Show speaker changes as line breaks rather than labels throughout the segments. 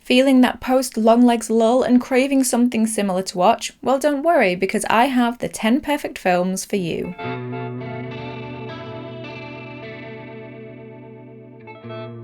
Feeling that post-Longlegs lull and craving something similar to watch? Well, don't worry, because I have the 10 perfect films for you.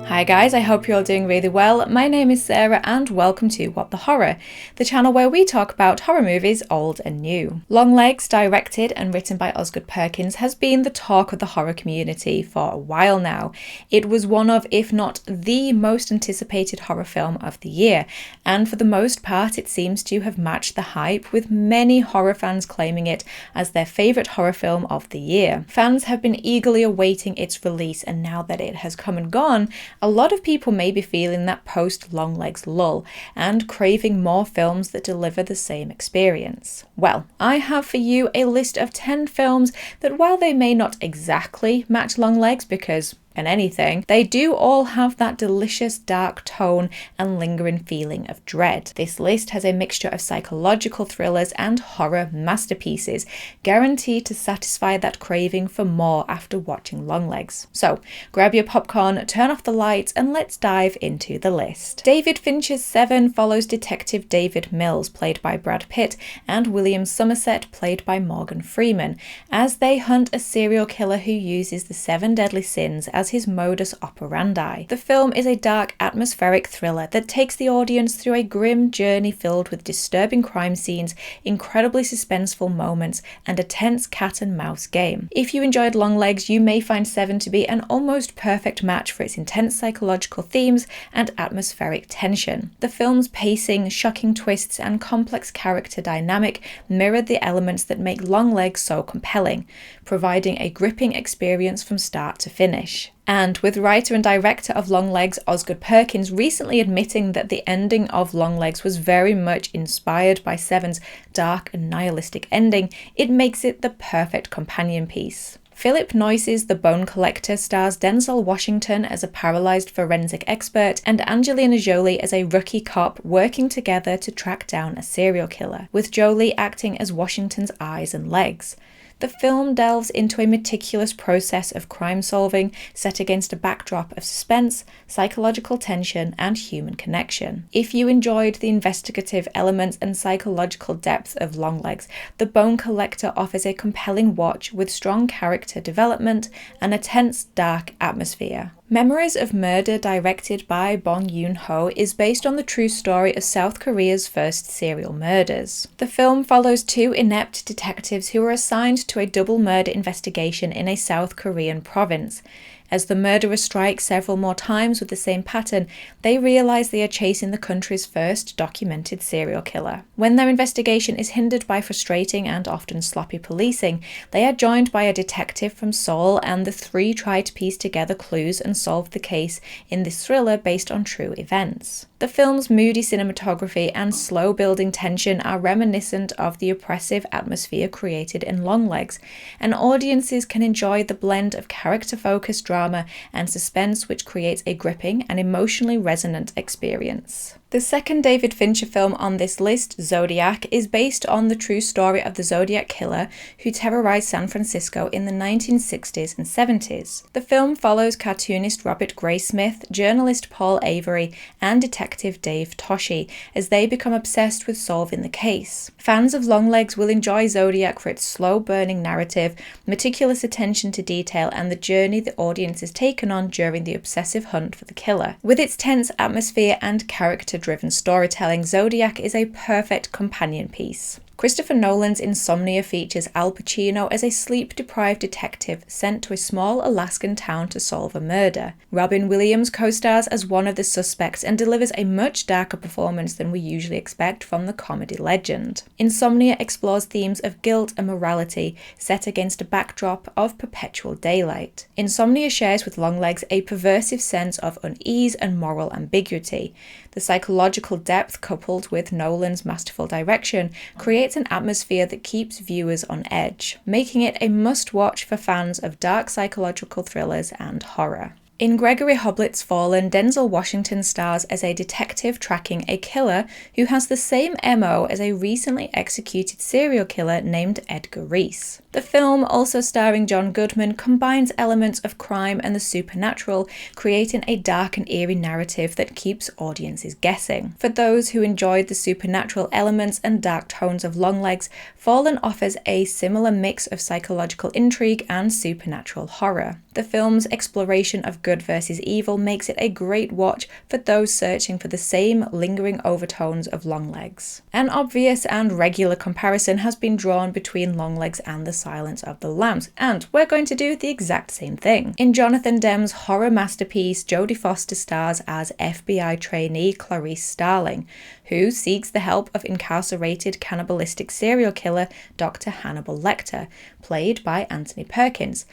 Hi guys, I hope you're all doing really well. My name is Sarah and welcome to What the Horror, the channel where we talk about horror movies old and new. Longlegs, directed and written by Osgood Perkins, has been the talk of the horror community for a while now. It was one of, if not the most anticipated horror film of the year, and for the most part it seems to have matched the hype, with many horror fans claiming it as their favourite horror film of the year. Fans have been eagerly awaiting its release, and now that it has come and gone, a lot of people may be feeling that post-Longlegs lull and craving more films that deliver the same experience. Well, I have for you a list of 10 films that, while they may not exactly match Longlegs because anything, they do all have that delicious dark tone and lingering feeling of dread. This list has a mixture of psychological thrillers and horror masterpieces, guaranteed to satisfy that craving for more after watching Longlegs. So grab your popcorn, turn off the lights, and let's dive into the list. David Fincher's Seven follows Detective David Mills, played by Brad Pitt, and William Somerset, played by Morgan Freeman, as they hunt a serial killer who uses the 7 deadly sins as his modus operandi. The film is a dark, atmospheric thriller that takes the audience through a grim journey filled with disturbing crime scenes, incredibly suspenseful moments, and a tense cat and mouse game. If you enjoyed Longlegs, you may find Seven to be an almost perfect match for its intense psychological themes and atmospheric tension. The film's pacing, shocking twists, and complex character dynamic mirrored the elements that make Longlegs so compelling, providing a gripping experience from start to finish. And with writer and director of Longlegs, Osgood Perkins, recently admitting that the ending of Longlegs was very much inspired by Seven's dark and nihilistic ending, it makes it the perfect companion piece. Philip Noyce's The Bone Collector stars Denzel Washington as a paralyzed forensic expert and Angelina Jolie as a rookie cop working together to track down a serial killer, with Jolie acting as Washington's eyes and legs. The film delves into a meticulous process of crime solving set against a backdrop of suspense, psychological tension, and human connection. If you enjoyed the investigative elements and psychological depth of Longlegs, The Bone Collector offers a compelling watch with strong character development and a tense, dark atmosphere. Memories of Murder, directed by Bong Joon-ho, is based on the true story of South Korea's first serial murders. The film follows 2 inept detectives who are assigned to a double murder investigation in a South Korean province. As the murderers strike several more times with the same pattern, they realize they are chasing the country's first documented serial killer. When their investigation is hindered by frustrating and often sloppy policing, they are joined by a detective from Seoul, and the 3 try to piece together clues and solve the case in this thriller based on true events. The film's moody cinematography and slow-building tension are reminiscent of the oppressive atmosphere created in Longlegs, and audiences can enjoy the blend of character-focused drama and suspense which creates a gripping and emotionally resonant experience. The second David Fincher film on this list, Zodiac, is based on the true story of the Zodiac killer who terrorized San Francisco in the 1960s and 70s. The film follows cartoonist Robert Graysmith, journalist Paul Avery, and detective Dave Toschi as they become obsessed with solving the case. Fans of Longlegs will enjoy Zodiac for its slow-burning narrative, meticulous attention to detail, and the journey the audience is taken on during the obsessive hunt for the killer. With its tense atmosphere and character-driven storytelling, Zodiac is a perfect companion piece. Christopher Nolan's Insomnia features Al Pacino as a sleep-deprived detective sent to a small Alaskan town to solve a murder. Robin Williams co-stars as one of the suspects and delivers a much darker performance than we usually expect from the comedy legend. Insomnia explores themes of guilt and morality set against a backdrop of perpetual daylight. Insomnia shares with Longlegs a pervasive sense of unease and moral ambiguity. The psychological depth, coupled with Nolan's masterful direction, creates an atmosphere that keeps viewers on edge, making it a must-watch for fans of dark psychological thrillers and horror. In Gregory Hoblet's Fallen, Denzel Washington stars as a detective tracking a killer who has the same MO as a recently executed serial killer named Edgar Reese. The film, also starring John Goodman, combines elements of crime and the supernatural, creating a dark and eerie narrative that keeps audiences guessing. For those who enjoyed the supernatural elements and dark tones of Longlegs, Fallen offers a similar mix of psychological intrigue and supernatural horror. The film's exploration of good versus evil makes it a great watch for those searching for the same lingering overtones of Longlegs. An obvious and regular comparison has been drawn between Longlegs and The Silence of the Lambs, and we're going to do the exact same thing. In Jonathan Demme's horror masterpiece, Jodie Foster stars as FBI trainee Clarice Starling, who seeks the help of incarcerated cannibalistic serial killer Dr. Hannibal Lecter, played by Anthony Perkins,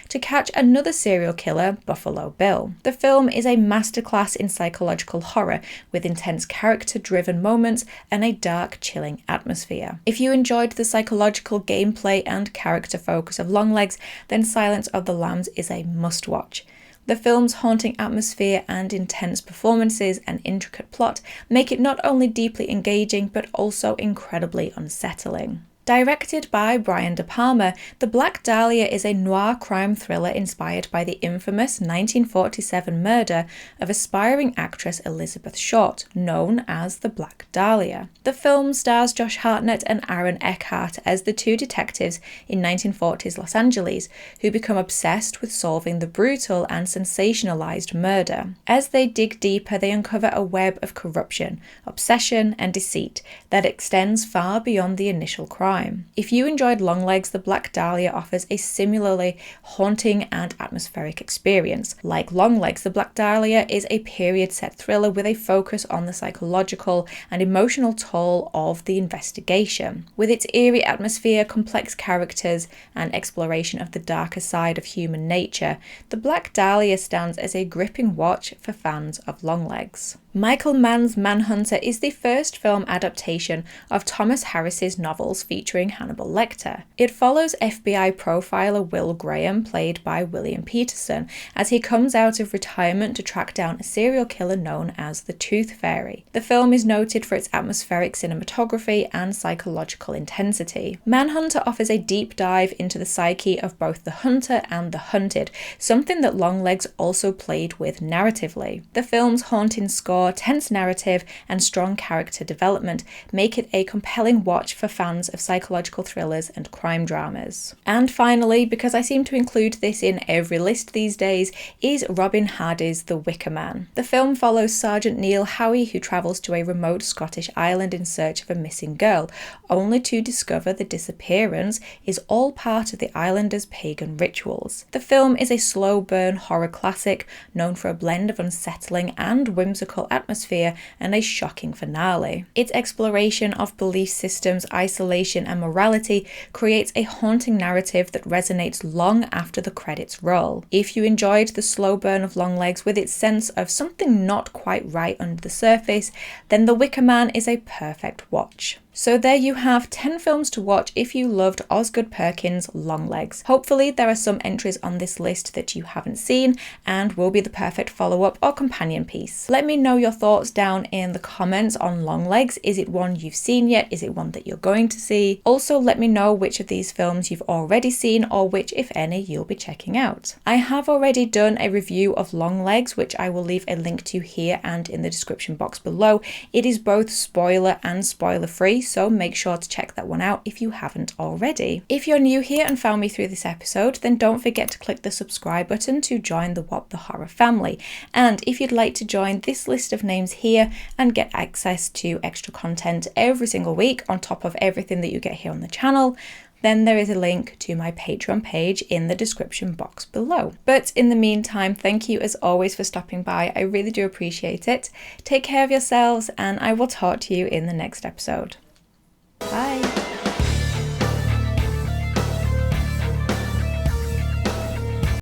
to catch another serial killer, Buffalo Bill. The film is a masterclass in psychological horror, with intense character-driven moments and a dark, chilling atmosphere. If you enjoyed the psychological gameplay and character focus of Longlegs, then Silence of the Lambs is a must-watch. The film's haunting atmosphere and intense performances and intricate plot make it not only deeply engaging, but also incredibly unsettling. Directed by Brian De Palma, The Black Dahlia is a noir crime thriller inspired by the infamous 1947 murder of aspiring actress Elizabeth Short, known as the Black Dahlia. The film stars Josh Hartnett and Aaron Eckhart as the two detectives in 1940s Los Angeles who become obsessed with solving the brutal and sensationalized murder. As they dig deeper, they uncover a web of corruption, obsession, and deceit that extends far beyond the initial crime. If you enjoyed Longlegs, The Black Dahlia offers a similarly haunting and atmospheric experience. Like Longlegs, The Black Dahlia is a period-set thriller with a focus on the psychological and emotional toll of the investigation. With its eerie atmosphere, complex characters, and exploration of the darker side of human nature, The Black Dahlia stands as a gripping watch for fans of Longlegs. Michael Mann's Manhunter is the first film adaptation of Thomas Harris's novels featuring Hannibal Lecter. It follows FBI profiler Will Graham, played by William Peterson, as he comes out of retirement to track down a serial killer known as the Tooth Fairy. The film is noted for its atmospheric cinematography and psychological intensity. Manhunter offers a deep dive into the psyche of both the hunter and the hunted, something that Longlegs also played with narratively. The film's haunting score, tense narrative, and strong character development make it a compelling watch for fans of psychological thrillers and crime dramas. And finally, because I seem to include this in every list these days, is Robin Hardy's The Wicker Man. The film follows Sergeant Neil Howie, who travels to a remote Scottish island in search of a missing girl, only to discover the disappearance is all part of the islanders' pagan rituals. The film is a slow burn horror classic known for a blend of unsettling and whimsical atmosphere and a shocking finale. Its exploration of belief systems, isolation, and morality creates a haunting narrative that resonates long after the credits roll. If you enjoyed the slow burn of Longlegs with its sense of something not quite right under the surface, then The Wicker Man is a perfect watch. So there you have 10 films to watch if you loved Osgood Perkins' Longlegs. Hopefully there are some entries on this list that you haven't seen and will be the perfect follow-up or companion piece. Let me know your thoughts down in the comments on Longlegs. Is it one you've seen yet? Is it one that you're going to see? Also, let me know which of these films you've already seen or which, if any, you'll be checking out. I have already done a review of Longlegs, which I will leave a link to here and in the description box below. It is both spoiler and spoiler free, so make sure to check that one out if you haven't already. If you're new here and found me through this episode, then don't forget to click the subscribe button to join the What the Horror family. And if you'd like to join this list of names here and get access to extra content every single week on top of everything that you get here on the channel, then there is a link to my Patreon page in the description box below. But in the meantime, thank you as always for stopping by. I really do appreciate it. Take care of yourselves, and I will talk to you in the next episode.